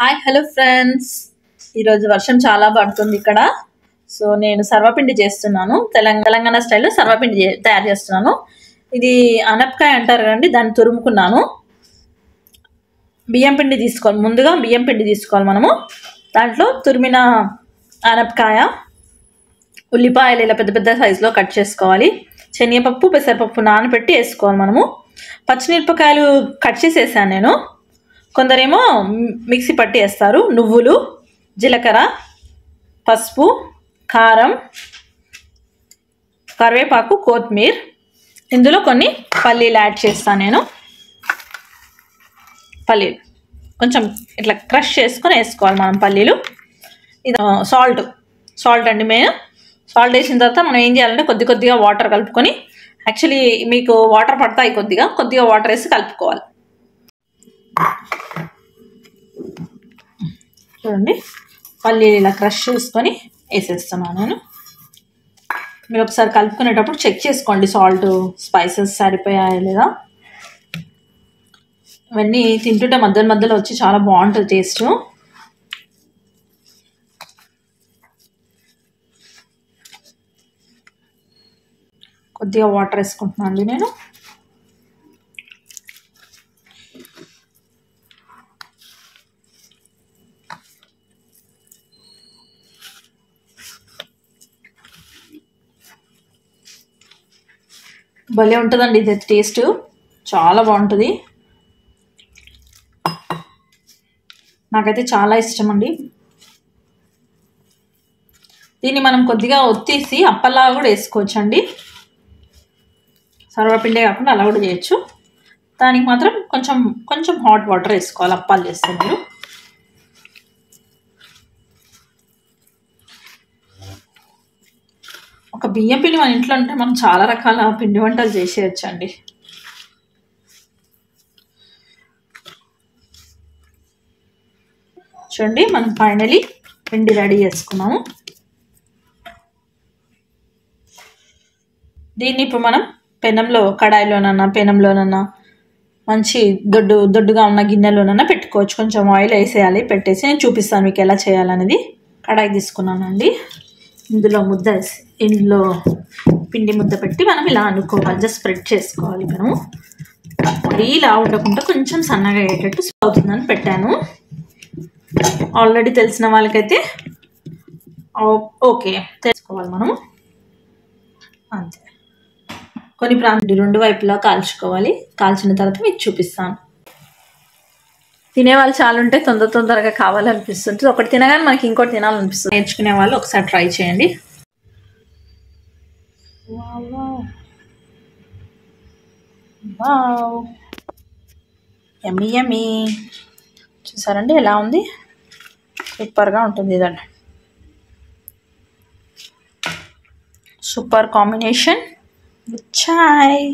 Hi hello friends. ఈరోజు వర్షం చాలా పడుతుంది ఇక్కడ. సో నేను సర్వపిండి చేస్తున్నాను. తెలంగాణ స్టైల్లో సర్వపిండి తయారు చేస్తున్నాను. ఇది అనపకాయ అంటారు కదండి, దాన్ని తురుముకున్నాను. బియ్యం పిండి తీసుకోవాలి. ముందుగా బియ్యం పిండి తీసుకోవాలి మనము. దాంట్లో తురిమిన అనపకాయ, ఉల్లిపాయలు ఇలా పెద్ద పెద్ద సైజులో కట్ చేసుకోవాలి. శనగపప్పు, పెసరపప్పు నానబెట్టి వేసుకోవాలి మనము. పచ్చిమిరపకాయలు కట్ చేసి వేసాను నేను. కొందరేమో మిక్సీ పట్టి వేస్తారు. నువ్వులు, జీలకర్ర, పసుపు, కారం, కరివేపాకు, కొత్తిమీర, ఇందులో కొన్ని పల్లీలు యాడ్ చేస్తాను నేను. పల్లీలు కొంచెం ఇట్లా క్రష్ చేసుకొని వేసుకోవాలి మనం పల్లీలు. ఇది సాల్ట్ అండి మెయిన్. సాల్ట్ వేసిన తర్వాత మనం ఏం చేయాలంటే కొద్దిగా వాటర్ కలుపుకొని, యాక్చువల్లీ మీకు వాటర్ పడతాయి, కొద్దిగా వాటర్ వేసి కలుపుకోవాలి. చూడండి, పల్లీలు ఇలా క్రష్ చేసుకొని వేసేస్తున్నాను నేను. మీరు ఒకసారి కలుపుకునేటప్పుడు చెక్ చేసుకోండి సాల్ట్, స్పైసెస్ సరిపోయాయా లేదా. ఇవన్నీ తింటుంటే మధ్యలో వచ్చి చాలా బాగుంటుంది టేస్ట్. కొద్దిగా వాటర్ వేసుకుంటున్నాను అండి నేను. భలే ఉంటుందండి ఇది, టేస్ట్ చాలా బాగుంటుంది. నాకైతే చాలా ఇష్టం అండి. దీన్ని మనం కొద్దిగా ఒత్తేసి అప్పల్లాగా కూడా వేసుకోవచ్చు అండి. సర్వపిండే కాకుండా అలా కూడా చేయొచ్చు. దానికి మాత్రం కొంచెం హాట్ వాటర్ వేసుకోవాలి అప్పాలు చేస్తే మీరు. ఒక బియ్యం పిండి మన ఇంట్లో ఉంటే మనం చాలా రకాల పిండి వంటలు చేసేయచ్చు అండి. చూడండి, మనం ఫైనలీ పిండి రెడీ చేసుకున్నాము. దీన్ని ఇప్పుడు మనం పెనంలోనన్నా మంచి దొడ్డుగా ఉన్న గిన్నెలోనన్నా పెట్టుకోవచ్చు. కొంచెం ఆయిల్ వేసేయాలి, పెట్టేసి నేను చూపిస్తాను మీకు ఎలా చేయాలనేది. కడాయి తీసుకున్నానండి. ఇందులో పిండి ముద్ద పెట్టి మనం ఇలా అనుకోవాలి, జస్ట్ స్ప్రెడ్ చేసుకోవాలి. మనము ఇలా ఉండకుండా కొంచెం సన్నగా అయ్యేటట్టు అవుతుందని పెట్టాను. ఆల్రెడీ తెలిసిన వాళ్ళకైతే ఓకే తెలుసుకోవాలి మనము. అంతే, కొన్ని ప్రాంతాలు రెండు వైపులా కాల్చుకోవాలి. కాల్చిన తర్వాత మీకు చూపిస్తాను. తినేవాళ్ళు చాలా ఉంటే తొందరగా కావాలనిపిస్తుంది. ఒకటి తినగానే మనకి ఇంకోటి తినాలనిపిస్తుంది. నేర్చుకునే వాళ్ళు ఒకసారి ట్రై చేయండి. యమ్మీ యమ్మీ. చూసారండి ఎలా ఉంది? సూపర్గా ఉంటుంది ఇదండి. Super combination with chai.